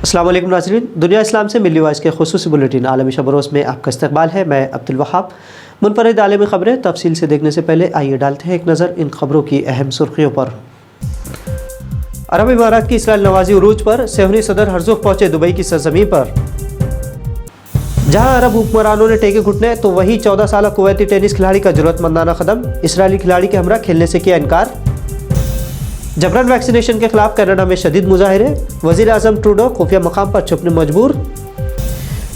अस्सलाम वालेकुम नाज़रीन, दुनिया इस्लाम से मिली वॉइस के खुसूसी बुलेटिन आलमी शब-ओ-रोज़ में आपका इस्तकबाल है। मैं अब्दुल वहाब। मुनफरिद आलमी ख़बरें तफसील से देखने से पहले आइए डालते हैं एक नज़र इन खबरों की अहम सुर्खियों पर। अरब इमारात की इसराइल नवाजी उरूज पर सेहूनी सदर हर्ज़ोग पहुँचे दुबई की सरज़मीं पर। जहाँ अरब हुक्मरानों ने टेके घुटने तो वहीं 14 साल कुवैती टेनिस खिलाड़ी का ज़रूरतमंदाना कदम, इसराइली खिलाड़ी के हमरा खेलने से किया इनकार। जबरन वैक्सीनेशन के खिलाफ कनाडा में शदीद मुजाहिरे, वज़ीर आज़म ट्रूडो खुफिया मकाम पर छुपने मजबूर।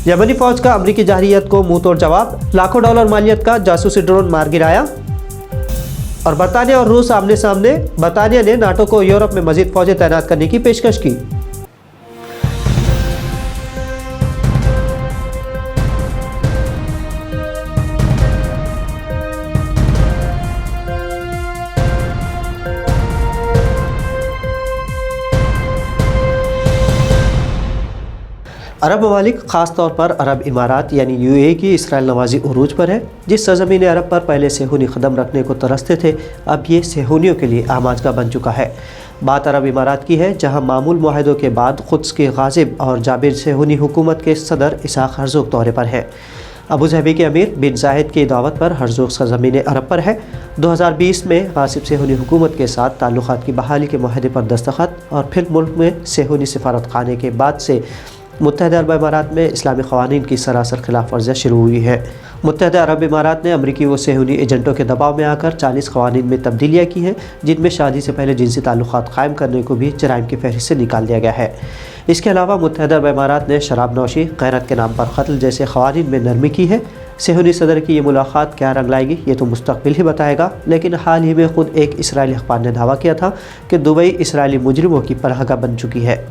यमनी फौज का अमरीकी जाहिरियत को मुंह तोड़ जवाब, लाखों डॉलर मालियत का जासूसी ड्रोन मार गिराया। और बरतानिया और रूस आमने सामने, बरतानिया ने नाटो को यूरोप में मजीद फौजें तैनात करने की पेशकश की। अरब ममालिक ख़ास तौर पर अरब इमारात यानी यूएई की इसराइल नवाजी उरूज पर है। जिस सरज़मीन अरब पर पहले सेहूनी कदम रखने को तरसते थे, अब ये सेहूनियों के लिए आमाजगा बन चुका है। बात अरब इमारात की है, जहाँ मामूल मुआहदों के बाद क़ुद्स के गाज़िब और जाबिर सेहूनी हुकूमत के सदर इसहाक हर्ज़ोग दौरे पर हैं। अबू धाबी के अमीर बिन जायद की दावत पर हर्ज़ोग सरज़मीन अरब पर है। 2020 में गासिब सेहूनी हुकूमत के साथ ताल्लुक़ात की बहाली के मुआहदे पर दस्तखत और फिर मुल्क में सेहूनी सिफारत खाने के बाद से मुत्तहदा अरब इमारात में इस्लामी क़वानीन की सरासर खिलाफ वर्जियाँ शुरू हुई है। मुत्तहदा अरब इमारात ने अमरीकी व सेहूनी एजेंटों के दबाव में आकर 40 क़वानीन में तब्दीलियाँ की हैं, जिनमें शादी से पहले जिनसी ताल्लुक़ात क़ायम करने को भी जराइम की फहरिस्त से निकाल दिया गया है। इसके अलावा मुत्तहदा अरब इमारात ने शराब नौशी, गैरत के नाम पर कत्ल जैसे क़वानीन में नरमी की है। सेहूनी सदर की ये मुलाकात क्या रंग लाएगी ये तो मुस्तक़बिल ही बताएगा, लेकिन हाल ही में ख़ुद एक इसराइली अख़बार ने दावा किया था कि दुबई इसराइली मुजरिमों की पनाहगाह बन चुकी है।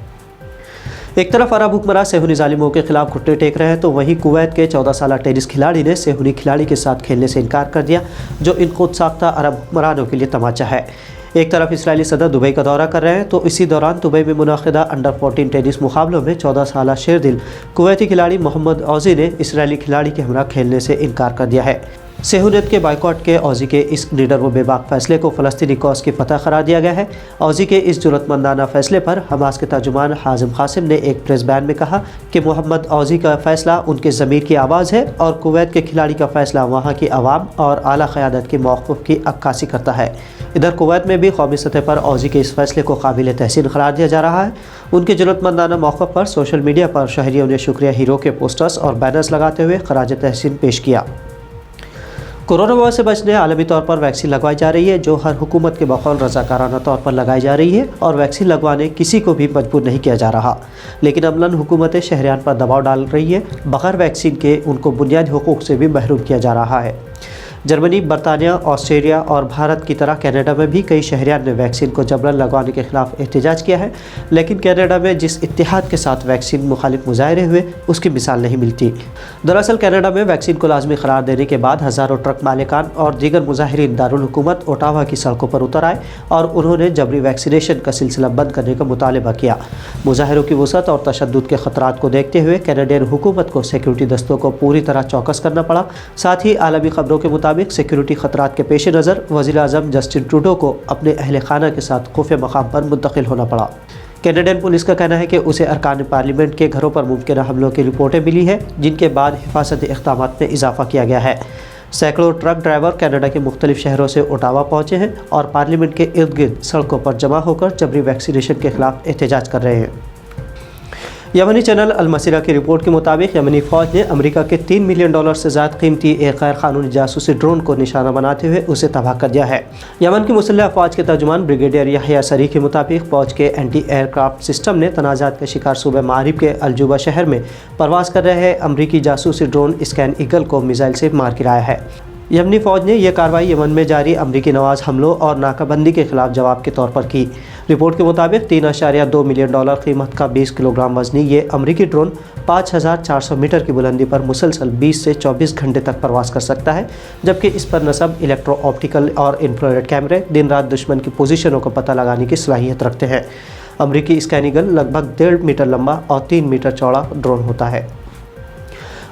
एक तरफ अरब हुक्मरान सेहूनी ज़ालिमों के खिलाफ घुटने टेक रहे हैं, तो वहीं कुवैत के 14 साल टेनिस खिलाड़ी ने सेहूनी खिलाड़ी के साथ खेलने से इनकार कर दिया, जो इन खुद साख्ता अरब हुक्मरानों के लिए तमाचा है। एक तरफ इसराइली सदर दुबई का दौरा कर रहे हैं, तो इसी दौरान दुबई में मुनाक़िदा अंडर 14 टेनिस मुकाबलों में 14 साल शेरदिल कुवैती खिलाड़ी मोहम्मद औज़ी ने इसराइली खिलाड़ी के हमरा खेलने से इनकार कर दिया है। सेहूनियत के बाइकॉट के औज़ी के इस निडर व बेबाक फ़ैसले को फ़लस्तीनी कौस की फ़तह करार दिया गया है। औज़ी के इस ज़रूरतमंदाना फ़ैसले पर हमास के तर्जुमान हाज़िम क़ासिम ने एक प्रेस बयान में कहा कि मोहम्मद औज़ी का फ़ैसला उनके ज़मीर की आवाज़ है और कुवैत के खिलाड़ी का फ़ैसला वहाँ की आवाम और आला क़यादत के मौक़िफ़ की अक्कासी करता है। इधर कुवैत में भी कौमी सतह पर औज़ी के इस फ़ैसले को काबिल तहसीन करार दिया जा रहा है। उनके ज़रूरतमंदाना मौक़िफ़ पर सोशल मीडिया पर शहरियों ने शुक्रिया हीरो के पोस्टर्स और बैनर्स लगाते हुए खराज तहसीन पेश किया। कोरोना वायरस से बचने आलमी तौर पर वैक्सीन लगवाई जा रही है, जो हर हुकूमत के बकौल रज़ाकाराना तौर पर लगाई जा रही है और वैक्सीन लगवाने किसी को भी मजबूर नहीं किया जा रहा। लेकिन अमलन हुकूमतें शहरियान पर दबाव डाल रही है। बग़ैर वैक्सीन के उनको बुनियादी हुकूक से भी महरूम किया जा रहा है। जर्मनी, बरतानिया, ऑस्ट्रेलिया और भारत की तरह कनाडा में भी कई शहरियान ने वैक्सीन को जबरन लगवाने के खिलाफ एहतजाज किया है, लेकिन कनाडा में जिस इत्तेहाद के साथ वैक्सीन मुखालिफ मुजाहरे हुए उसकी मिसाल नहीं मिलती। दरअसल कनाडा में वैक्सीन को लाजमी करार देने के बाद हज़ारों ट्रक मालिकान और दीगर मुजाहिरीन दारुल हुकूमत ओटावा की सड़कों पर उतर आए और उन्होंने जबरी वैक्सीनेशन का सिलसिला बंद करने का मुतालबा किया। मुजाहिरों की वसअत और तशद्दुद के ख़तरात को देखते हुए कैनेडियन हुकूमत को सिक्योरिटी दस्तों को पूरी तरह चौकस करना पड़ा। साथ ही आलमी खबरों के मुताबिक सिक्योरिटी खतरात के पेश नज़र वज़ीर आज़म जस्टिन ट्रूडो को अपने अहल खाना के साथ खुफिया मकाम पर मुंतकिल होना पड़ा। कैनेडियन पुलिस का कहना है कि उसे अरकान पार्लियामेंट के घरों पर मुमकिन हमलों की रिपोर्टें मिली है, जिनके बाद हिफाजती इक़दामात में इजाफा किया गया है। सैकड़ों ट्रक ड्राइवर कनाडा के मुख्तलिफ शहरों से ओटावा पहुँचे हैं और पार्लियामेंट के इर्द गिर्द सड़कों पर जमा होकर जबरी वैक्सीनेशन के खिलाफ एहतजाज कर रहे हैं। यमनी चैनल अल मसीरा की रिपोर्ट के मुताबिक यमनी फ़ौज ने अमेरिका के $3 मिलियन से ज़्यादा कीमती एक गैर कानूनी जासूसी ड्रोन को निशाना बनाते हुए उसे तबाह कर दिया है। यमन की मुसल्लह फ़ौज के तर्जुमान ब्रिगेडियर याहिया सरी के मुताबिक फ़ौज के एंटी एयरक्राफ्ट सिस्टम ने तनाज़ात का शिकार सूबे मारिब के अलजुबा शहर में परवास कर रहे अमरीकी जासूसी ड्रोन स्कैन ईगल को मिसाइल से मार गिराया है। यमनी फ़ौज ने यह कार्रवाई यमन में जारी अमरीकी नवाज हमलों और नाकाबंदी के खिलाफ जवाब के तौर पर की। रिपोर्ट के मुताबिक $3.2 मिलियन कीमत का 20 किलोग्राम वजनी ये अमरीकी ड्रोन 5400 मीटर की बुलंदी पर मुसलसल 20 से 24 घंटे तक प्रवास कर सकता है, जबकि इस पर नस्ब इलेक्ट्रो ऑप्टिकल और इंफ्रारेड कैमरे दिन रात दुश्मन की पोजीशनों का पता लगाने की सलाहियत रखते हैं। अमरीकी स्कैन ईगल लगभग 1.5 मीटर लंबा और 3 मीटर चौड़ा ड्रोन होता है।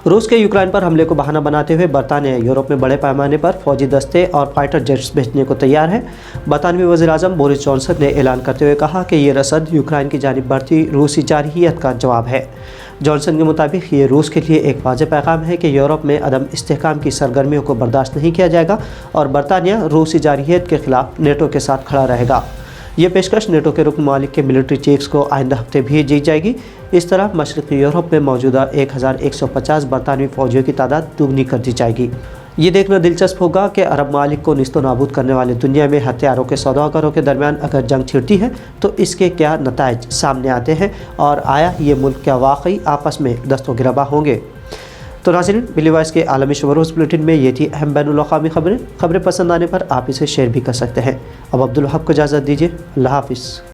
روس کے یوکرائن پر حملے کو بہانہ بناتے ہوئے برطانیہ یورپ میں بڑے پیمانے پر فوجی دستے اور فائٹر جیٹس بھیجنے کو تیار ہے۔ برطانوی وزیر اعظم بورس جانسن نے اعلان کرتے ہوئے کہا کہ یہ رسد یوکرائن کی جانب بڑھتی روسی جارحیت کا جواب ہے۔ جانسن کے مطابق یہ روس کے لیے ایک واضح پیغام ہے کہ یورپ میں عدم استحکام کی سرگرمیوں کو برداشت نہیں کیا جائے گا اور برطانیہ روسی جارحیت کے خلاف نیٹو کے ساتھ کھڑا رہے گا۔ یہ پیشکش نیٹو کے رکن ممالک کے ملٹری چیفز کو آئندہ ہفتے بھیجی جائے گی۔ اس طرح مشرقی یورپ میں موجودہ 1150 برطانوی فوجیوں کی تعداد دوگنی کر دی جائے گی۔ یہ دیکھنا دلچسپ ہوگا کہ عرب ممالک کو نیست و نابود کرنے والے دنیا میں ہتھیاروں کے سوداگروں کے درمیان اگر جنگ چھڑتی ہے تو اس کے کیا نتائج سامنے آتے ہیں اور آیا یہ ملک کیا واقعی آپس میں دست و گریباں ہوں گے۔ تو ناظرین، بلی وائس کے عالمی شب روز بلیٹن میں یہ تھی اہم بین الاقوامی خبریں پسند آنے پر آپ اسے شیئر بھی کر سکتے ہیں۔ اب عبدالوہاب کو اجازت دیجیے، اللہ حافظ۔